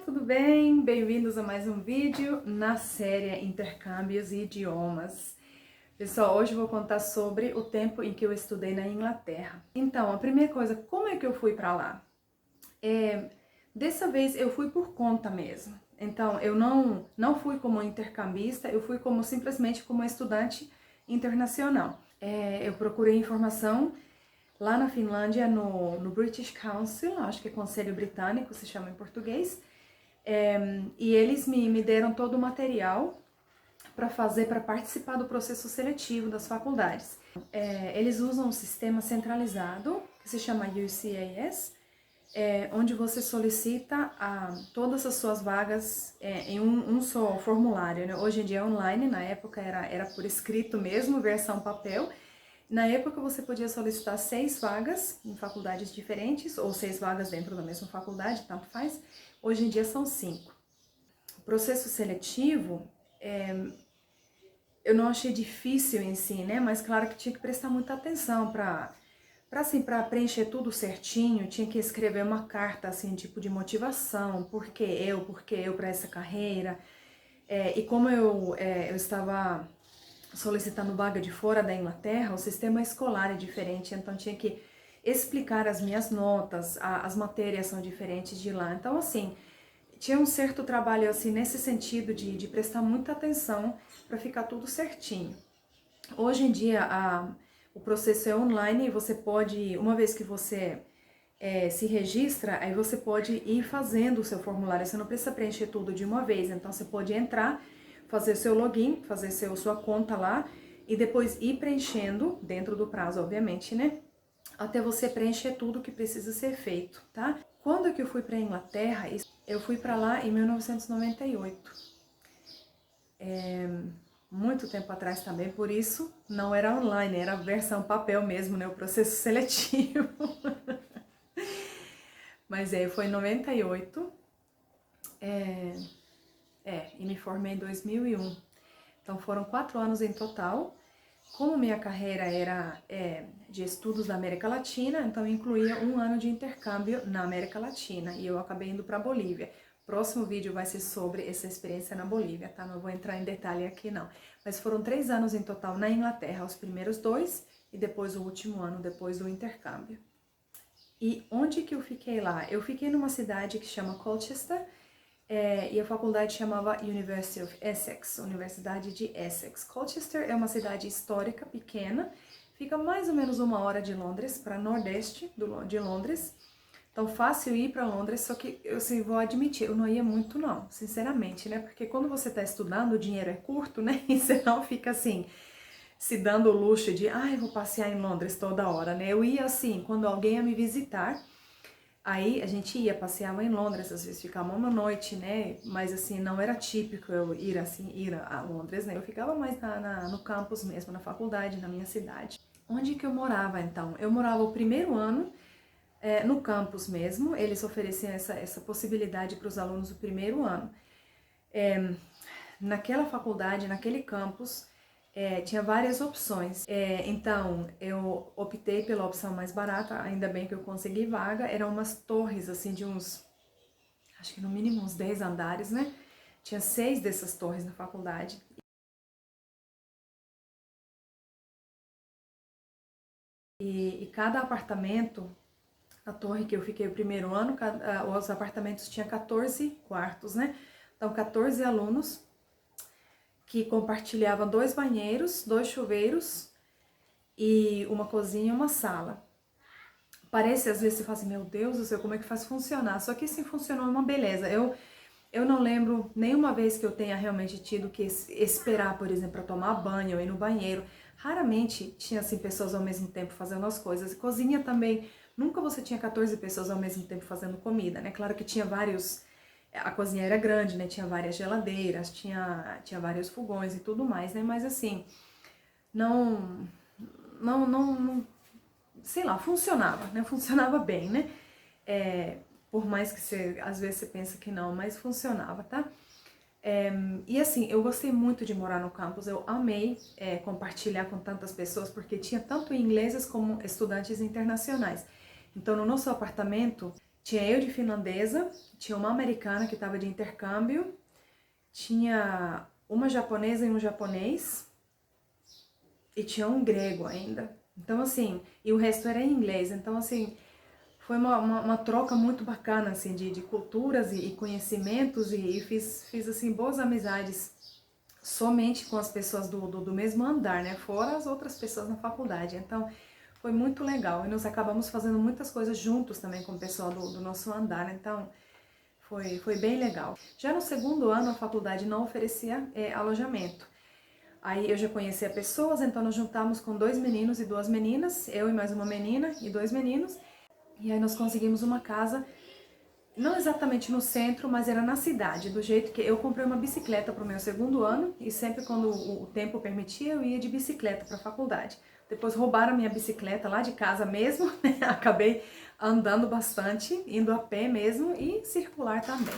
tudo bem? Bem-vindos a mais um vídeo na série Intercâmbios e Idiomas. Pessoal, hoje eu vou contar sobre o tempo em que eu estudei na Inglaterra. Então, a primeira coisa, como é que eu fui para lá? Dessa vez eu fui por conta mesmo. Então, eu não fui como intercambista, eu fui simplesmente como estudante internacional. Eu procurei informação lá na Finlândia, no British Council, acho que é Conselho Britânico, se chama em português, e eles me deram todo o material para participar do processo seletivo das faculdades. Eles usam um sistema centralizado, que se chama UCAS, onde você solicita todas as suas vagas em um só formulário, né? Hoje em dia é online, na época era por escrito mesmo, versão papel. Na época você podia solicitar 6 vagas em faculdades diferentes, ou 6 vagas dentro da mesma faculdade, tanto faz. Hoje em dia são 5. O processo seletivo, eu não achei difícil em si, né? Mas claro que tinha que prestar muita atenção para preencher tudo certinho, tinha que escrever uma carta, assim, tipo de motivação, por que eu para essa carreira. E como eu estava solicitando vaga de fora da Inglaterra, o sistema escolar é diferente, então tinha que explicar as minhas notas, as matérias são diferentes de lá. Então, assim, tinha um certo trabalho, assim, nesse sentido de prestar muita atenção para ficar tudo certinho. Hoje em dia, o processo é online e você pode, uma vez que você se registra, aí você pode ir fazendo o seu formulário, você não precisa preencher tudo de uma vez, então você pode entrar, fazer seu login, fazer sua conta lá e depois ir preenchendo, dentro do prazo, obviamente, né? Até você preencher tudo que precisa ser feito, tá? Quando é que eu fui para a Inglaterra? Eu fui para lá em 1998. Muito tempo atrás também, por isso não era online, era a versão papel mesmo, né? O processo seletivo. Mas foi em 98. E me formei em 2001. Então foram 4 anos em total. Como minha carreira era de estudos da América Latina, então incluía 1 ano de intercâmbio na América Latina e eu acabei indo para a Bolívia. Próximo vídeo vai ser sobre essa experiência na Bolívia, tá? Não vou entrar em detalhe aqui não. Mas foram 3 anos em total na Inglaterra, os primeiros 2 e depois o último ano depois do intercâmbio. E onde que eu fiquei lá? Eu fiquei numa cidade que chama Colchester, e a faculdade chamava University of Essex, Universidade de Essex. Colchester é uma cidade histórica, pequena, fica mais ou menos 1 hora de Londres, para nordeste de Londres. Então, fácil ir para Londres, só que eu vou admitir, eu não ia muito não, sinceramente, né? Porque quando você está estudando, o dinheiro é curto, né? E você não fica assim, se dando o luxo de, eu vou passear em Londres toda hora, né? Eu ia assim, quando alguém ia me visitar, aí a gente ia, passeava em Londres, às vezes ficava uma noite, né? Mas assim, não era típico eu ir a Londres, né? Eu ficava mais no campus mesmo, na faculdade, na minha cidade. Onde que eu morava então? Eu morava o primeiro ano no campus mesmo, eles ofereciam essa possibilidade para os alunos do primeiro ano. Naquela faculdade, naquele campus, tinha várias opções. Então, eu optei pela opção mais barata, ainda bem que eu consegui vaga. Eram umas torres, assim, de acho que no mínimo uns 10 andares, né? Tinha 6 dessas torres na faculdade. E cada apartamento, a torre que eu fiquei o primeiro ano, os apartamentos tinham 14 quartos, né? Então, 14 alunos que compartilhavam 2 banheiros, 2 chuveiros e uma cozinha e uma sala. Parece, às vezes, você fala assim, meu Deus do céu, como é que faz funcionar? Só que assim, funcionou uma beleza. Eu não lembro nenhuma vez que eu tenha realmente tido que esperar, por exemplo, para tomar banho ou ir no banheiro. Raramente tinha, assim, pessoas ao mesmo tempo fazendo as coisas. Cozinha também, nunca você tinha 14 pessoas ao mesmo tempo fazendo comida, né? Claro que tinha vários... A cozinha era grande, né? Tinha várias geladeiras, tinha vários fogões e tudo mais, né? Mas assim, não sei lá, funcionava, né? Funcionava bem, né? Por mais que às vezes você pensa que não, mas funcionava, tá? E assim, eu gostei muito de morar no campus, eu amei compartilhar com tantas pessoas, porque tinha tanto ingleses como estudantes internacionais. Então, no nosso apartamento, Tinha eu de finlandesa, tinha uma americana que estava de intercâmbio, tinha uma japonesa e um japonês, e tinha um grego ainda. Então, assim, e o resto era em inglês. Então, assim, foi uma troca muito bacana, assim, de culturas e conhecimentos, e fiz, assim, boas amizades somente com as pessoas do mesmo andar, né? Fora as outras pessoas na faculdade. Então, foi muito legal. E nós acabamos fazendo muitas coisas juntos também com o pessoal do nosso andar. Então, foi bem legal. Já no segundo ano, a faculdade não oferecia alojamento. Aí eu já conhecia pessoas, então nós juntamos com 2 meninos e 2 meninas, eu e mais uma menina e 2 meninos. E aí nós conseguimos uma casa, não exatamente no centro, mas era na cidade, do jeito que eu comprei uma bicicleta para o meu segundo ano e sempre quando o tempo permitia eu ia de bicicleta para a faculdade. Depois roubaram a minha bicicleta lá de casa mesmo, né? Acabei andando bastante, indo a pé mesmo e circular também.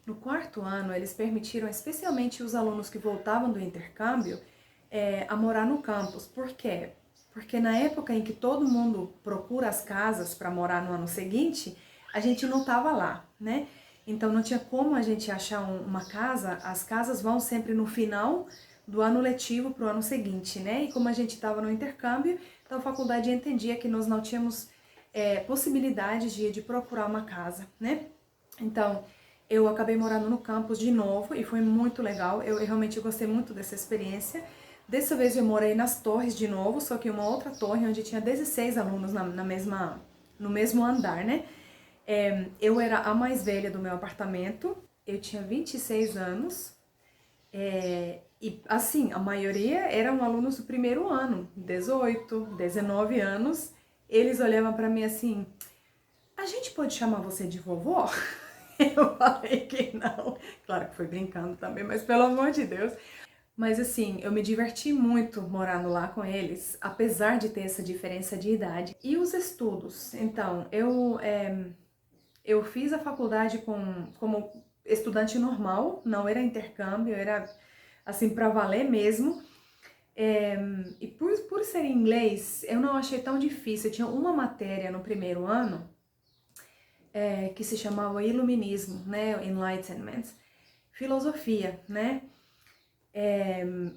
No quarto ano, eles permitiram especialmente os alunos que voltavam do intercâmbio a morar no campus. Por quê? Porque na época em que todo mundo procura as casas para morar no ano seguinte, a gente não estava lá, né? Então não tinha como a gente achar uma casa, as casas vão sempre no final do ano letivo para o ano seguinte, né? E como a gente estava no intercâmbio, então a faculdade entendia que nós não tínhamos possibilidade de procurar uma casa, né? Então, eu acabei morando no campus de novo e foi muito legal. Eu realmente gostei muito dessa experiência. Dessa vez eu morei nas torres de novo, só que uma outra torre onde tinha 16 alunos no mesmo andar, né? Eu era a mais velha do meu apartamento, eu tinha 26 anos, e assim, a maioria eram alunos do primeiro ano, 18, 19 anos. Eles olhavam para mim assim, a gente pode chamar você de vovó? Eu falei que não. Claro que foi brincando também, mas pelo amor de Deus. Mas assim, eu me diverti muito morando lá com eles, apesar de ter essa diferença de idade. E os estudos? Então, eu fiz a faculdade como estudante normal, não era intercâmbio, era assim, para valer mesmo. E por ser em inglês, eu não achei tão difícil. Eu tinha uma matéria no primeiro ano que se chamava Iluminismo, né, Enlightenment, filosofia, né?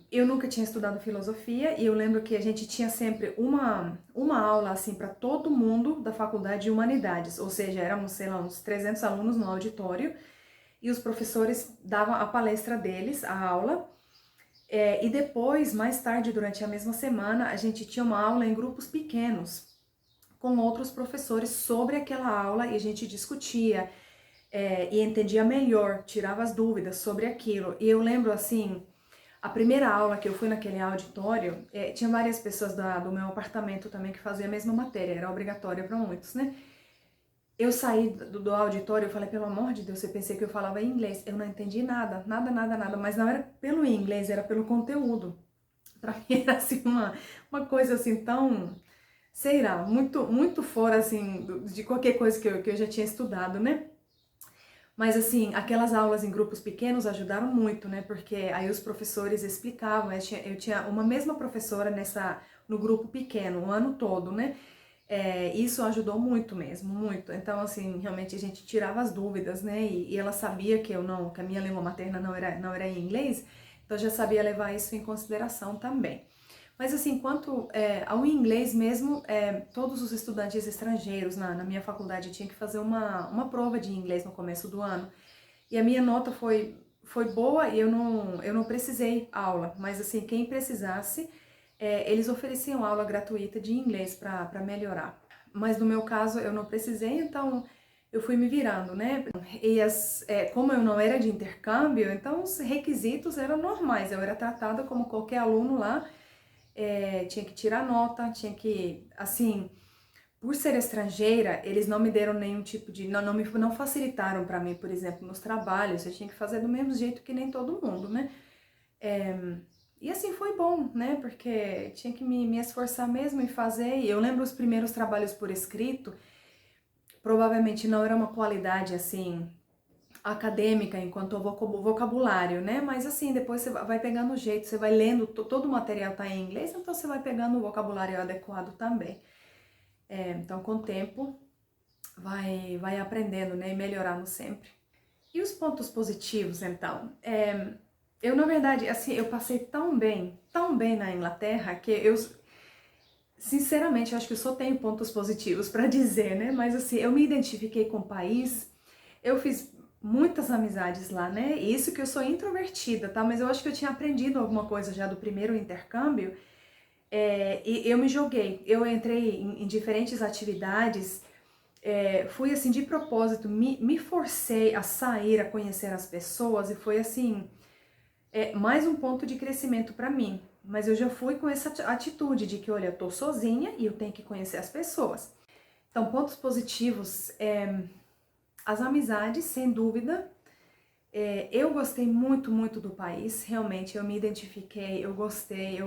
Eu nunca tinha estudado filosofia e eu lembro que a gente tinha sempre uma aula assim para todo mundo da faculdade de humanidades, ou seja, éramos, sei lá, uns 300 alunos no auditório e os professores davam a palestra deles, a aula, e depois, mais tarde, durante a mesma semana, a gente tinha uma aula em grupos pequenos com outros professores sobre aquela aula e a gente discutia e entendia melhor, tirava as dúvidas sobre aquilo. E eu lembro assim, a primeira aula que eu fui naquele auditório, tinha várias pessoas do meu apartamento também que faziam a mesma matéria, era obrigatória para muitos, né? Eu saí do auditório e falei, pelo amor de Deus, eu pensei que eu falava inglês. Eu não entendi nada, nada, nada, nada, mas não era pelo inglês, era pelo conteúdo. Para mim era assim uma coisa assim tão, sei lá, muito, muito fora assim de qualquer coisa que eu já tinha estudado, né? Mas assim, aquelas aulas em grupos pequenos ajudaram muito, né? Porque aí os professores explicavam, eu tinha uma mesma professora no grupo pequeno, o ano todo, né? Isso ajudou muito mesmo, muito. Então, assim, realmente a gente tirava as dúvidas, né? E ela sabia que que a minha língua materna não era em inglês, então eu já sabia levar isso em consideração também. Mas assim, quanto ao inglês mesmo, todos os estudantes estrangeiros na minha faculdade tinham que fazer uma prova de inglês no começo do ano. E a minha nota foi boa e eu não precisei aula, mas assim, quem precisasse, eles ofereciam aula gratuita de inglês para melhorar. Mas no meu caso eu não precisei, então eu fui me virando, né? E como eu não era de intercâmbio, então os requisitos eram normais, eu era tratada como qualquer aluno lá. Tinha que tirar nota, tinha que, assim, por ser estrangeira, eles não me deram nenhum tipo de, não facilitaram para mim, por exemplo, nos trabalhos, eu tinha que fazer do mesmo jeito que nem todo mundo, né? E assim foi bom, né? Porque tinha que me esforçar mesmo em fazer, e eu lembro os primeiros trabalhos por escrito, provavelmente não era uma qualidade assim acadêmica enquanto ao vocabulário, né? Mas assim, depois você vai pegando o jeito, você vai lendo, todo o material tá em inglês, então você vai pegando o vocabulário adequado também. Então, com o tempo, vai aprendendo, né? E melhorando sempre. E os pontos positivos, então? Eu, na verdade, assim, eu passei tão bem na Inglaterra, que eu, sinceramente, acho que eu só tenho pontos positivos para dizer, né? Mas assim, eu me identifiquei com o país, eu fiz muitas amizades lá, né? Isso que eu sou introvertida, tá? Mas eu acho que eu tinha aprendido alguma coisa já do primeiro intercâmbio, e eu me joguei. Eu entrei em diferentes atividades, fui assim de propósito, me forcei a sair, a conhecer as pessoas, e foi assim, mais um ponto de crescimento para mim. Mas eu já fui com essa atitude de que, olha, eu tô sozinha e eu tenho que conhecer as pessoas. Então, pontos positivos, as amizades, sem dúvida. Eu gostei muito do país, realmente, eu me identifiquei, eu gostei,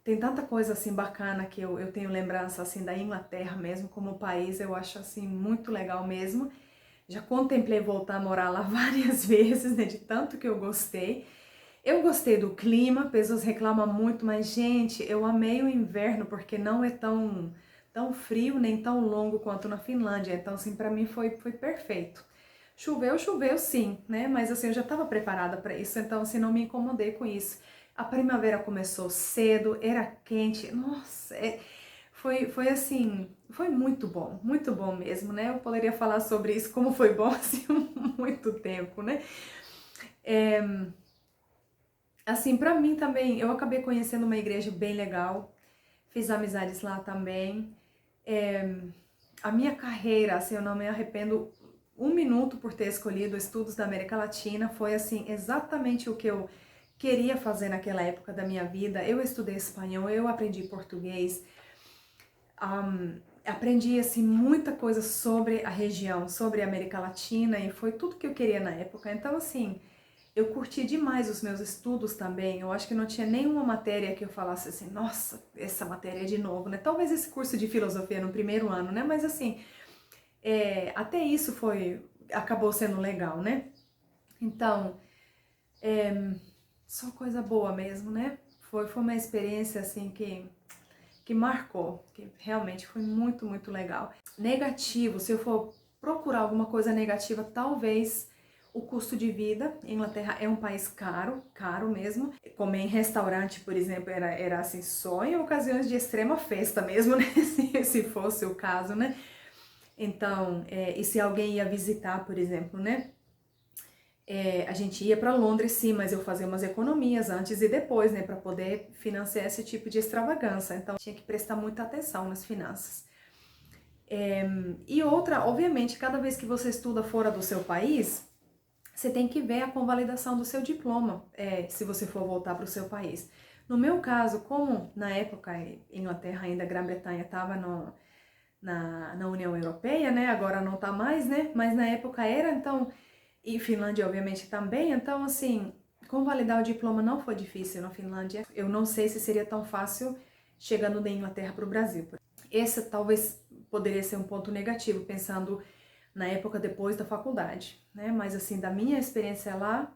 tem tanta coisa assim bacana que eu tenho lembrança assim da Inglaterra mesmo, como país, eu acho assim muito legal mesmo. Já contemplei voltar a morar lá várias vezes, né, de tanto que eu gostei. Eu gostei do clima, pessoas reclamam muito, mas gente, eu amei o inverno porque não é tão frio nem tão longo quanto na Finlândia, então assim, pra mim foi perfeito. Choveu sim, né, mas assim, eu já estava preparada para isso, então assim, não me incomodei com isso. A primavera começou cedo, era quente, nossa, foi assim, foi muito bom mesmo, né, eu poderia falar sobre isso, como foi bom assim, muito tempo, né. Assim, pra mim também, eu acabei conhecendo uma igreja bem legal, fiz amizades lá também. A minha carreira, assim, eu não me arrependo um minuto por ter escolhido estudos da América Latina, foi assim, exatamente o que eu queria fazer naquela época da minha vida. Eu estudei espanhol, eu aprendi português, aprendi assim muita coisa sobre a região, sobre a América Latina e foi tudo que eu queria na época. Então, assim, eu curti demais os meus estudos também. Eu acho que não tinha nenhuma matéria que eu falasse assim, nossa, essa matéria é de novo, né? Talvez esse curso de filosofia no primeiro ano, né? Mas assim, até isso acabou sendo legal, né? Então, só coisa boa mesmo, né? Foi uma experiência assim que marcou, que realmente foi muito legal. Negativo, se eu for procurar alguma coisa negativa, talvez o custo de vida. Inglaterra é um país caro mesmo. Comer em restaurante, por exemplo, era assim, só em ocasiões de extrema festa mesmo, né? Se fosse o caso, né? Então, e se alguém ia visitar, por exemplo, né? A gente ia para Londres, sim, mas eu fazia umas economias antes e depois, né, para poder financiar esse tipo de extravagância. Então, tinha que prestar muita atenção nas finanças. E outra, obviamente, cada vez que você estuda fora do seu país, você tem que ver a convalidação do seu diploma, se você for voltar para o seu país. No meu caso, como na época Inglaterra ainda, Grã-Bretanha estava na União Europeia, né? Agora não tá mais, né? Mas na época era, então, e Finlândia obviamente também, então assim, convalidar o diploma não foi difícil na Finlândia. Eu não sei se seria tão fácil chegando da Inglaterra para o Brasil. Esse talvez poderia ser um ponto negativo, pensando na época depois da faculdade, né? Mas assim, da minha experiência lá,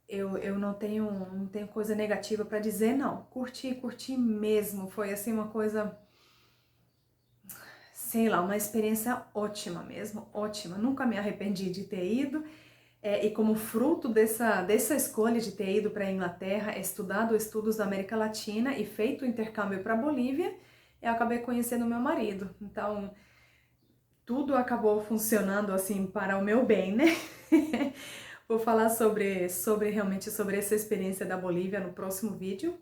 eu não tenho coisa negativa para dizer, não. Curti mesmo. Foi assim uma coisa, sei lá, uma experiência ótima mesmo, ótima. Nunca me arrependi de ter ido. E como fruto dessa escolha de ter ido para a Inglaterra, estudado estudos da América Latina e feito o intercâmbio para a Bolívia, eu acabei conhecendo meu marido. Então, tudo acabou funcionando assim para o meu bem, né? Vou falar realmente sobre essa experiência da Bolívia no próximo vídeo.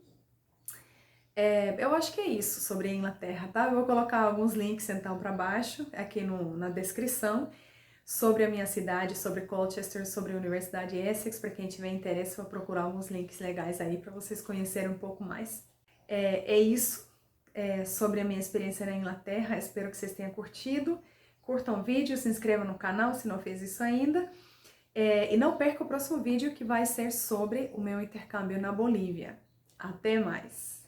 Eu acho que é isso sobre a Inglaterra, tá? Eu vou colocar alguns links então para baixo, aqui na descrição, sobre a minha cidade, sobre Colchester, sobre a Universidade Essex. Para quem tiver interesse, vou procurar alguns links legais aí para vocês conhecerem um pouco mais. É isso sobre a minha experiência na Inglaterra. Espero que vocês tenham curtido. Curtam o vídeo, se inscrevam no canal se não fez isso ainda. E não perca o próximo vídeo, que vai ser sobre o meu intercâmbio na Bolívia. Até mais!